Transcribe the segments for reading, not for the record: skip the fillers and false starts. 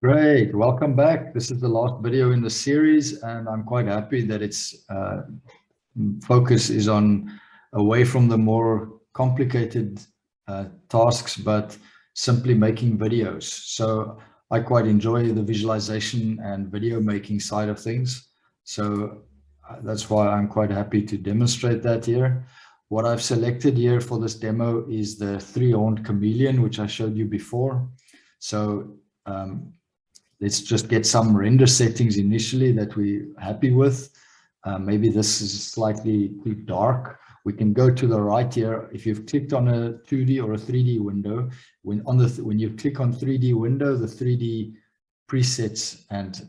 Great, welcome back. This is the last video in the series, and I'm quite happy that its focus is on away from the more complicated tasks, but simply making videos. So I quite enjoy the visualization and video making side of things. So that's why I'm quite happy to demonstrate that here. What I've selected here for this demo is the three-horned chameleon, which I showed you before. So let's just get some render settings initially that we're happy with. Maybe this is slightly too dark. We can go to the right here. If you've clicked on a 2D or a 3D window, when you click on 3D window, the 3D presets and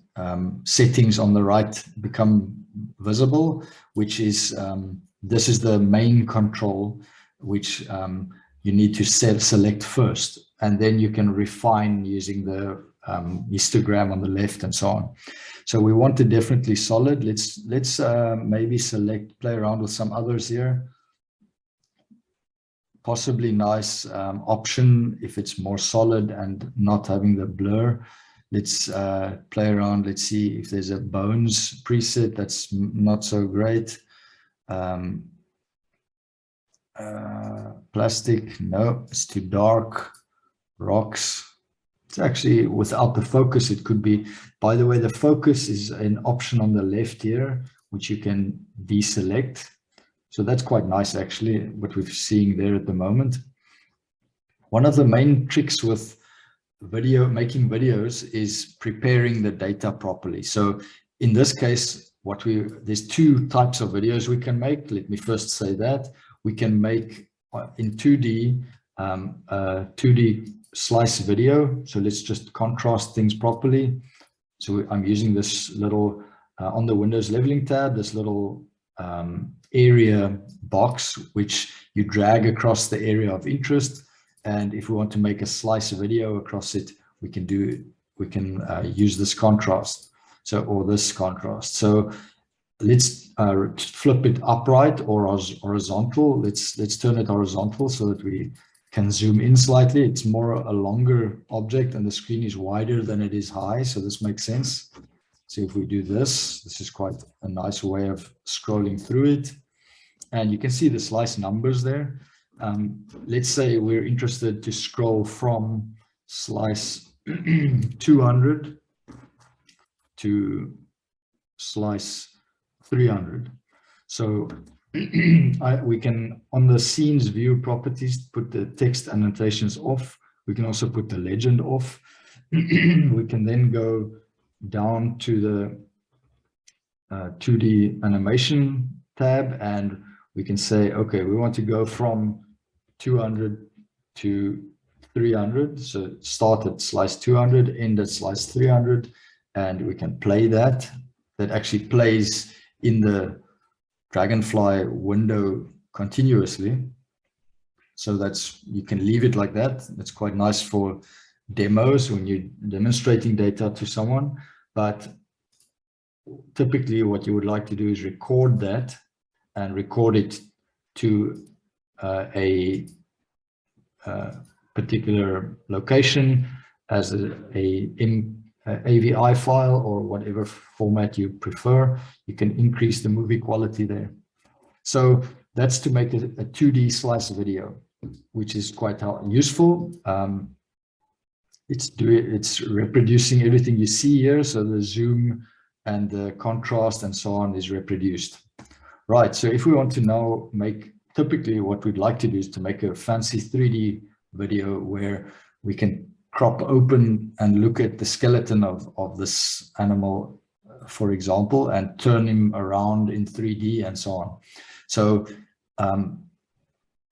settings on the right become visible, which is this is the main control, which you need to select first, and then you can refine using the histogram on the left and so on. So we want it definitely solid. Let's maybe play around with some others here. Possibly nice option if it's more solid and not having the blur. Let's play around. Let's see if there's a bones preset that's not so great. Plastic, no, it's too dark. Rocks. It's actually without the focus, it could be. By the way, the focus is an option on the left here, which you can deselect. So that's quite nice, actually, what we're seeing there at the moment. One of the main tricks with making videos is preparing the data properly. So in this case, there's two types of videos we can make. Let me first say that we can make in 2D, 2D slice video. So let's just contrast things properly. So I'm using this little on the Windows leveling tab, this little area box, which you drag across the area of interest. And if we want to make a slice video across it, we can use this contrast. Or this contrast. So let's flip it upright or horizontal. Let's turn it horizontal so that we can zoom in slightly. It's more a longer object and the screen is wider than it is high, so this makes sense. So if we do this is quite a nice way of scrolling through it. And you can see the slice numbers there. Let's say we're interested to scroll from slice 200 to slice 300. So we can, on the scenes view properties, put the text annotations off. We can also put the legend off. We can then go down to the 2D animation tab, and we can say, okay, we want to go from 200 to 300. So start at slice 200, end at slice 300, and we can play that. That actually plays in the Dragonfly window continuously. So you can leave it like that. That's quite nice for demos when you're demonstrating data to someone. But typically what you would like to do is record that and record it to a particular location as an AVI file or whatever format you prefer. You can increase the movie quality there. So that's to make a 2D slice video, which is quite useful. It's reproducing everything you see here. So the zoom and the contrast and so on is reproduced. Right, so if we want to now typically what we'd like to do is to make a fancy 3D video where we can crop open and look at the skeleton of this animal, for example, and turn him around in 3D and so on. So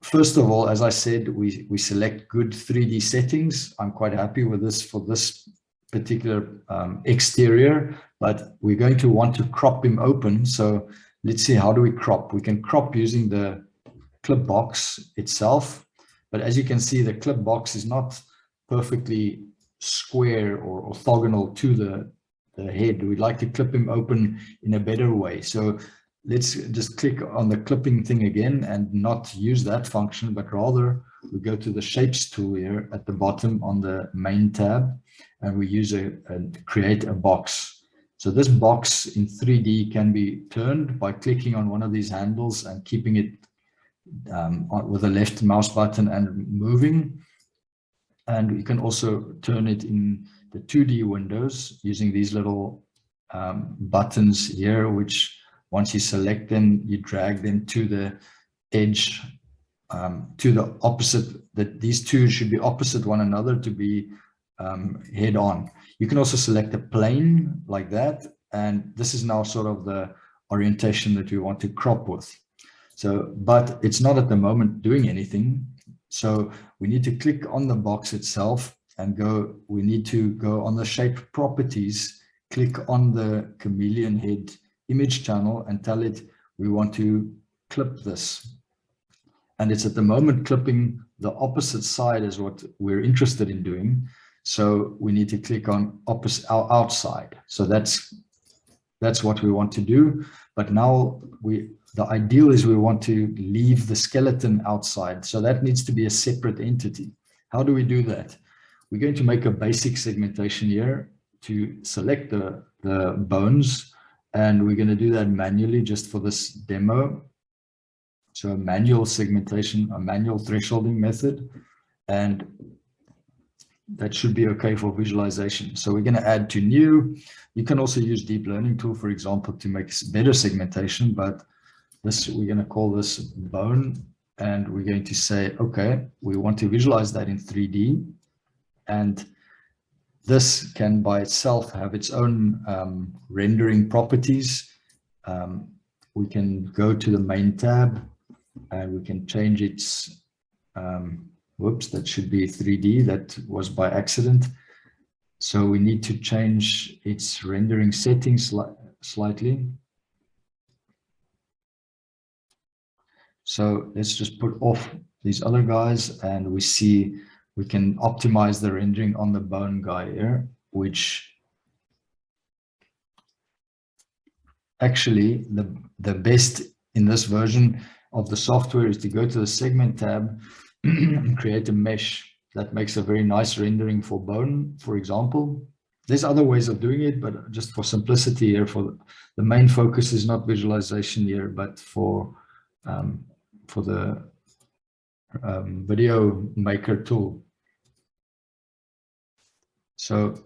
first of all, as I said, we select good 3D settings. I'm quite happy with this for this particular exterior, but we're going to want to crop him open. So let's see, how do we crop? We can crop using the clip box itself, but as you can see, the clip box is not perfectly square or orthogonal to the head. We'd like to clip him open in a better way. So let's just click on the clipping thing again and not use that function, but rather we go to the Shapes tool here at the bottom on the main tab, and we use create a box. So this box in 3D can be turned by clicking on one of these handles and keeping it with the left mouse button and moving. And you can also turn it in the 2D windows using these little buttons here, which once you select them, you drag them to the edge, to the opposite, that these two should be opposite one another to be head on. You can also select a plane like that, and this is now sort of the orientation that we want to crop with. So, but it's not at the moment doing anything. So we need to click on the box itself and we need to go on the shape properties, click on the chameleon head image channel and tell it we want to clip this. And it's at the moment clipping the opposite side is what we're interested in doing. So we need to click on outside. So that's what we want to do. But now the ideal is we want to leave the skeleton outside. So that needs to be a separate entity. How do we do that? We're going to make a basic segmentation here to select the bones. And we're going to do that manually just for this demo. So a manual segmentation, a manual thresholding method. And that should be okay for visualization. So we're going to add to new. You can also use deep learning tool, for example, to make better segmentation, but this, we're going to call this bone, and we're going to say, okay, we want to visualize that in 3D. And this can by itself have its own rendering properties. We can go to the main tab and we can change its, whoops, that should be 3D. That was by accident. So we need to change its rendering settings slightly. So let's just put off these other guys, and we see we can optimize the rendering on the bone guy here, which actually the best in this version of the software is to go to the segment tab and create a mesh that makes a very nice rendering for bone, for example. There's other ways of doing it, but just for simplicity here, for the main focus is not visualization here, but for the Video Maker tool. So,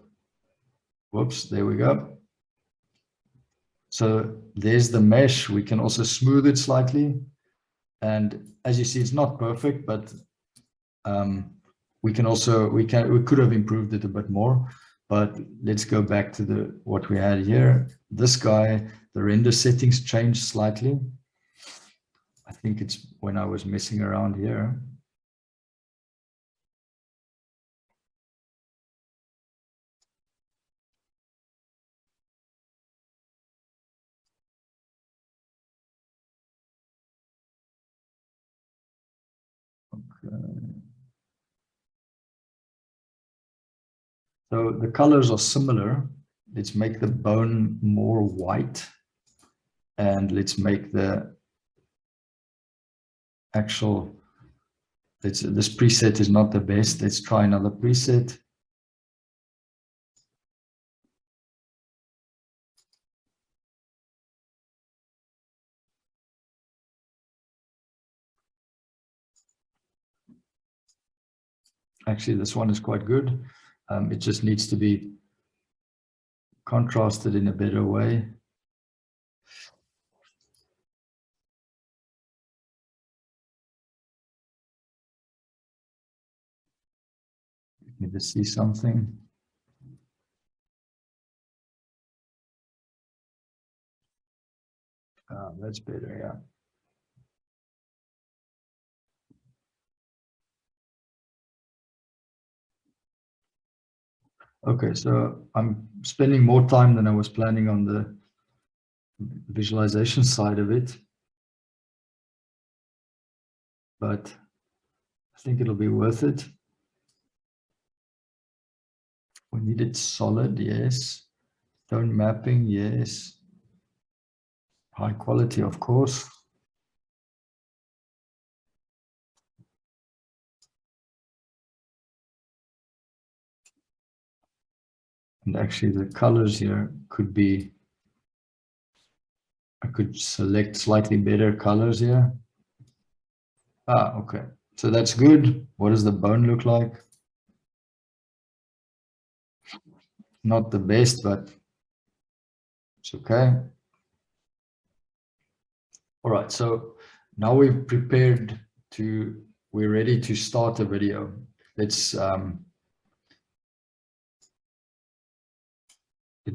whoops, there we go. So there's the mesh. We can also smooth it slightly. And as you see, it's not perfect, but we could have improved it a bit more. But let's go back to what we had here. This guy, the render settings changed slightly. I think it's when I was messing around here. Okay. So the colors are similar. Let's make the bone more white, and let's make the actual, this preset is not the best. Let's try another preset. Actually, this one is quite good. It just needs to be contrasted in a better way. Need to see something. That's better, yeah. Okay, so I'm spending more time than I was planning on the visualization side of it, but I think it'll be worth it. We need it solid, yes. Tone mapping, yes. High quality, of course. And actually the colors here could be, I could select slightly better colors here. Ah, okay. So that's good. What does the bone look like? Not the best, but it's okay. All right, so now we're prepared to, we're ready to start a video. Let's, let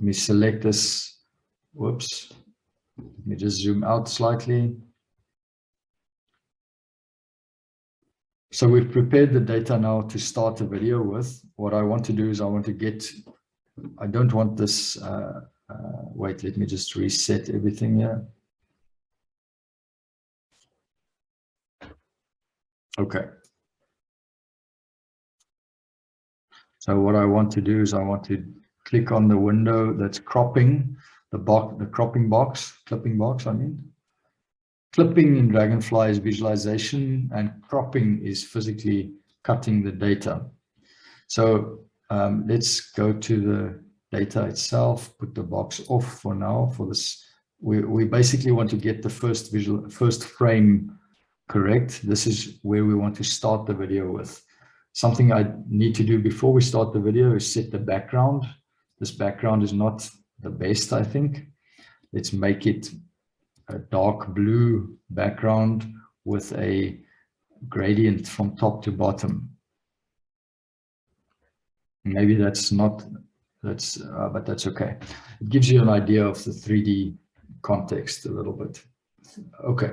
me select this. Whoops. Let me just zoom out slightly. So we've prepared the data now to start a video with. What I want to do is I want to get, I don't want this, wait, let me just reset everything here. Okay. So what I want to do is I want to click on the window that's cropping the box, the clipping box, I mean. Clipping in Dragonfly is visualization and cropping is physically cutting the data. So let's go to the data itself, put the box off for now for this. We basically want to get the first frame correct. This is where we want to start the video with. Something I need to do before we start the video is set the background. This background is not the best, I think. Let's make it a dark blue background with a gradient from top to bottom. Maybe that's not, that's, but that's okay. It gives you an idea of the 3D context a little bit. Okay,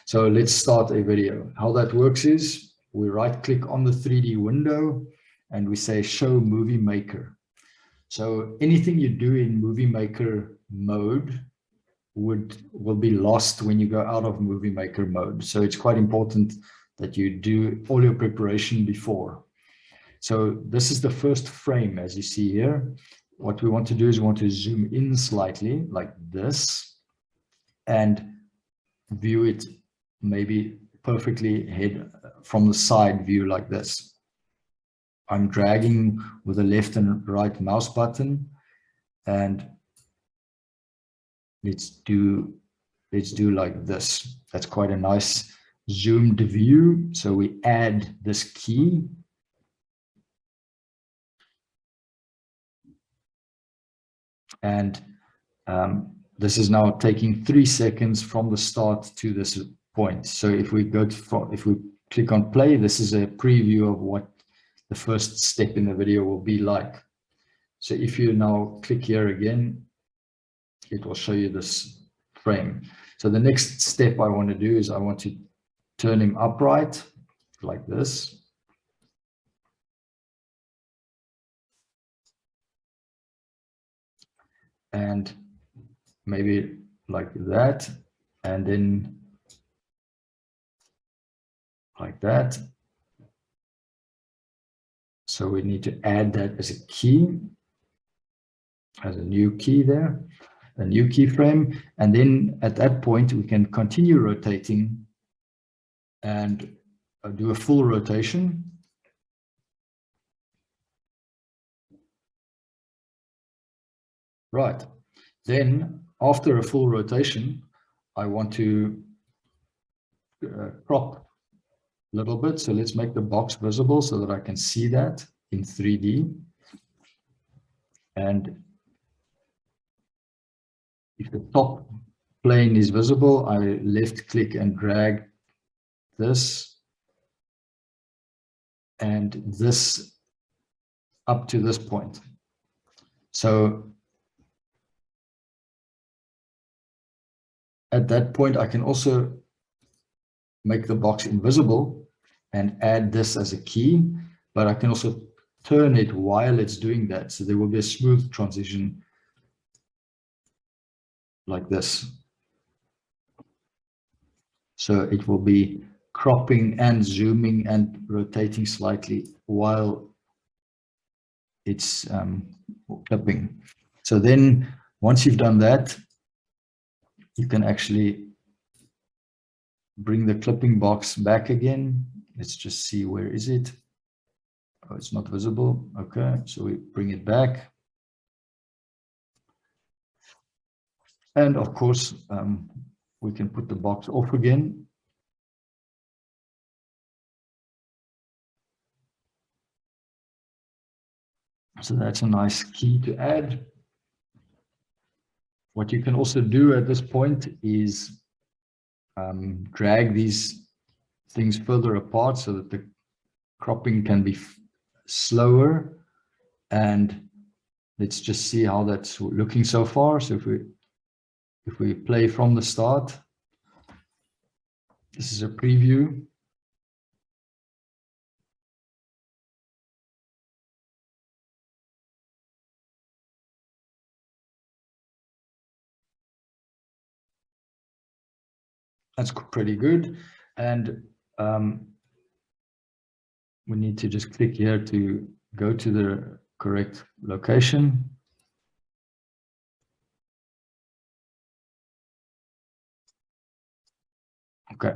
so let's start a video. How that works is we right click on the 3D window and we say show movie maker. So anything you do in movie maker mode will be lost when you go out of movie maker mode. So it's quite important that you do all your preparation before. So this is the first frame, as you see here. What we want to do is we want to zoom in slightly like this and view it maybe perfectly head from the side view like this. I'm dragging with the left and right mouse button and let's do like this. That's quite a nice zoomed view. So we add this key. And this is now taking 3 seconds from the start to this point. So if we go to, if we click on play, this is a preview of what the first step in the video will be like. So if you now click here again, it will show you this frame. So the next step I want to do is I want to turn him upright like this. And maybe like that, and then like that. So we need to add that as a key, as a new key there, a new keyframe. And then at that point, we can continue rotating and do a full rotation. Right. Then after a full rotation, I want to crop a little bit. So let's make the box visible so that I can see that in 3D. And if the top plane is visible, I left click and drag this and this up to this point. So at that point, I can also make the box invisible and add this as a key, but I can also turn it while it's doing that. So there will be a smooth transition like this. So it will be cropping and zooming and rotating slightly while it's clipping. So then once you've done that, you can actually bring the clipping box back again. Let's just see, where is it? Oh, it's not visible. Okay, so we bring it back. And of course, we can put the box off again. So that's a nice key to add. What you can also do at this point is drag these things further apart so that the cropping can be slower. And let's just see how that's looking so far. So if we play from the start, this is a preview. That's pretty good. And we need to just click here to go to the correct location. Okay.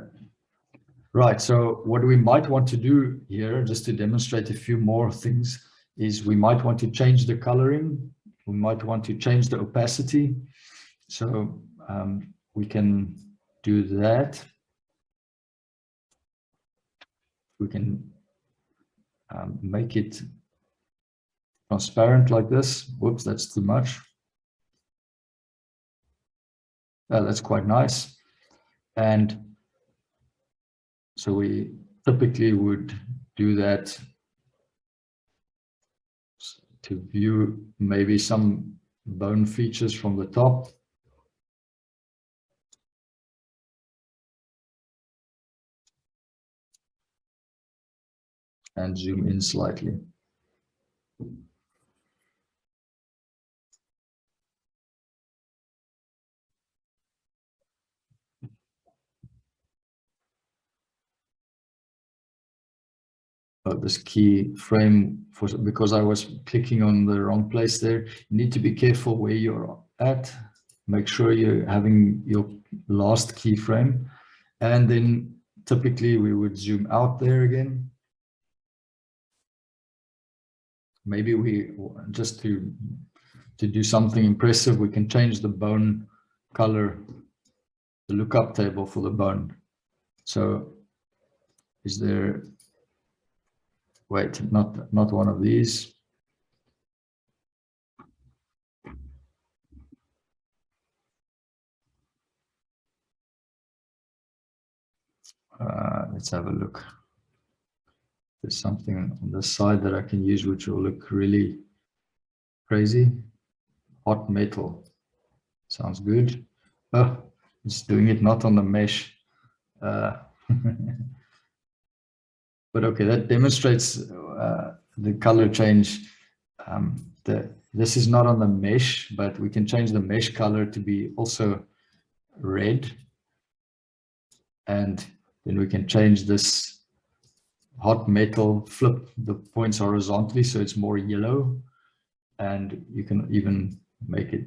Right, so what we might want to do here, just to demonstrate a few more things, is we might want to change the coloring. We might want to change the opacity. So we can do that. We can make it transparent like this. Whoops, that's too much. That's quite nice. And so we typically would do that to view maybe some bone features from the top. And zoom in slightly. This key frame, because I was clicking on the wrong place there, you need to be careful where you're at. Make sure you're having your last keyframe. And then typically we would zoom out there again. Maybe we, just to do something impressive, we can change the bone color, the lookup table for the bone. So is there, wait, not one of these. Let's have a look. There's something on the side that I can use which will look really crazy. Hot metal. Sounds good. Oh, it's doing it not on the mesh. But okay, that demonstrates the color change. This is not on the mesh, but we can change the mesh color to be also red. And then we can change this hot metal, flip the points horizontally so it's more yellow. And you can even make it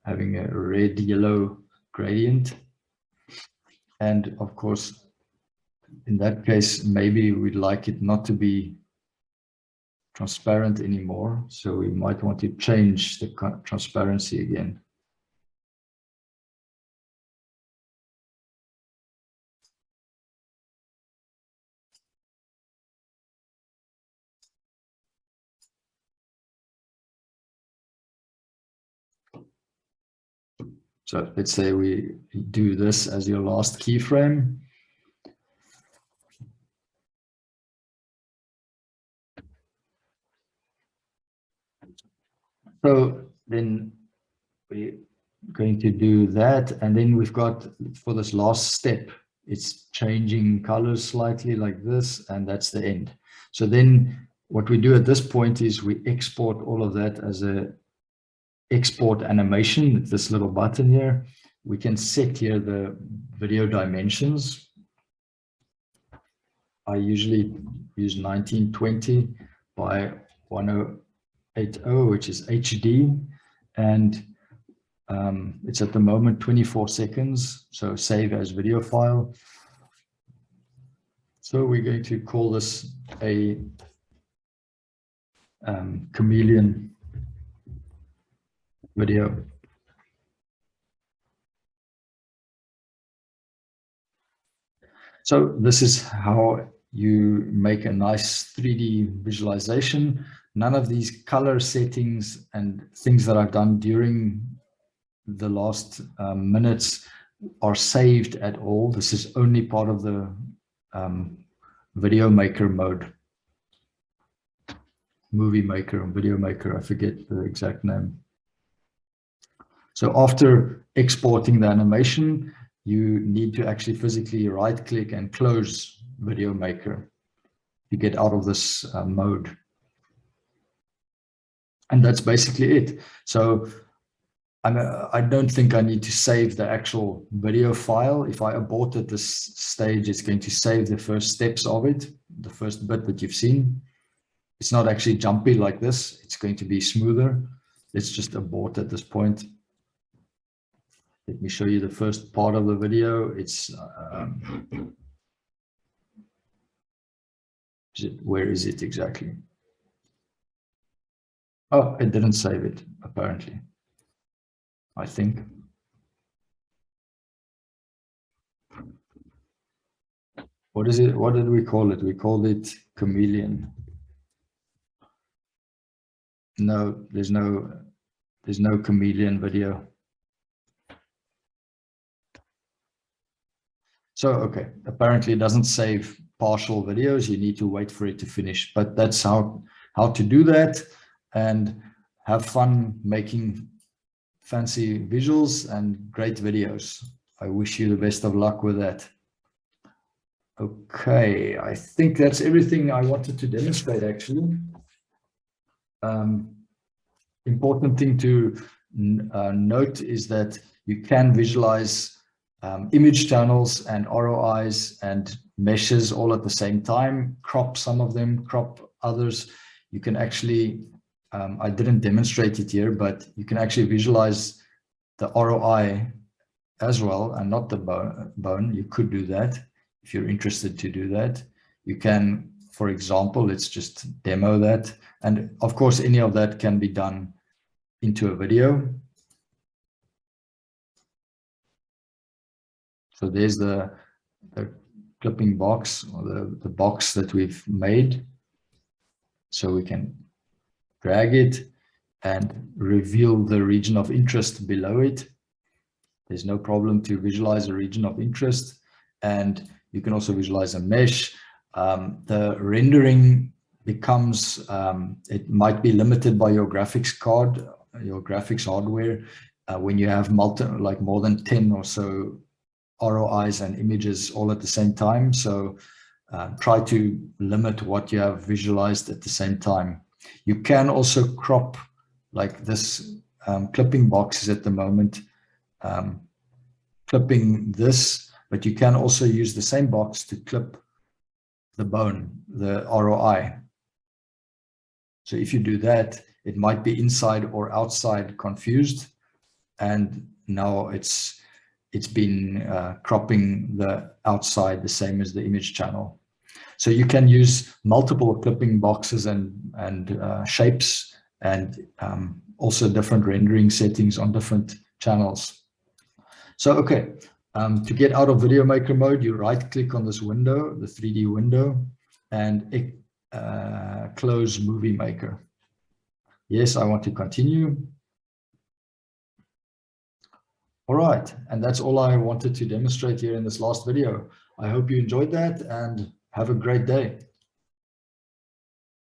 having a red yellow gradient. And of course, in that case, maybe we'd like it not to be transparent anymore. So we might want to change the transparency again. So let's say we do this as your last keyframe. So then we're going to do that. And then we've got, for this last step, it's changing colors slightly like this, and that's the end. So then what we do at this point is we export all of that as a export animation, this little button here. We can set here the video dimensions. I usually use 1920 by 1080, which is HD, and it's at the moment 24 seconds, so save as video file. So we're going to call this a chameleon video. So this is how you make a nice 3D visualization. None of these color settings and things that I've done during the last minutes are saved at all. This is only part of the Video Maker mode. Movie Maker, Video Maker, I forget the exact name. So after exporting the animation, you need to actually physically right-click and close Video Maker to get out of this mode. And that's basically it. So I don't think I need to save the actual video file. If I abort at this stage, it's going to save the first steps of it, the first bit that you've seen. It's not actually jumpy like this. It's going to be smoother. Let's just abort at this point. Let me show you the first part of the video. It's where is it exactly? Oh, it didn't save it, apparently. I think. What is it? What did we call it? We called it chameleon. No, there's no chameleon video. So, okay, apparently it doesn't save partial videos. You need to wait for it to finish, but that's how to do that and have fun making fancy visuals and great videos. I wish you the best of luck with that. Okay, I think that's everything I wanted to demonstrate actually. Important thing to note is that you can visualize image channels and ROIs and meshes all at the same time, crop some of them, crop others. You can actually, I didn't demonstrate it here, but you can actually visualize the ROI as well and not the bone. You could do that if you're interested to do that. You can, for example, let's just demo that. And of course, any of that can be done into a video. So there's the clipping box or the box that we've made. So we can drag it and reveal the region of interest below it. There's no problem to visualize a region of interest. And you can also visualize a mesh. The rendering becomes, it might be limited by your graphics card, your graphics hardware, when you have more than 10 or so ROIs and images all at the same time. So try to limit what you have visualized at the same time. You can also crop, like this clipping box is at the moment clipping this, but you can also use the same box to clip the bone, the ROI. So if you do that, it might be inside or outside confused. And now it's been cropping the outside the same as the image channel. So you can use multiple clipping boxes and shapes and also different rendering settings on different channels. So, okay, to get out of Video Maker mode, you right click on this window, the 3D window, and close Movie Maker. Yes, I want to continue. All right, and that's all I wanted to demonstrate here in this last video. I hope you enjoyed that and have a great day.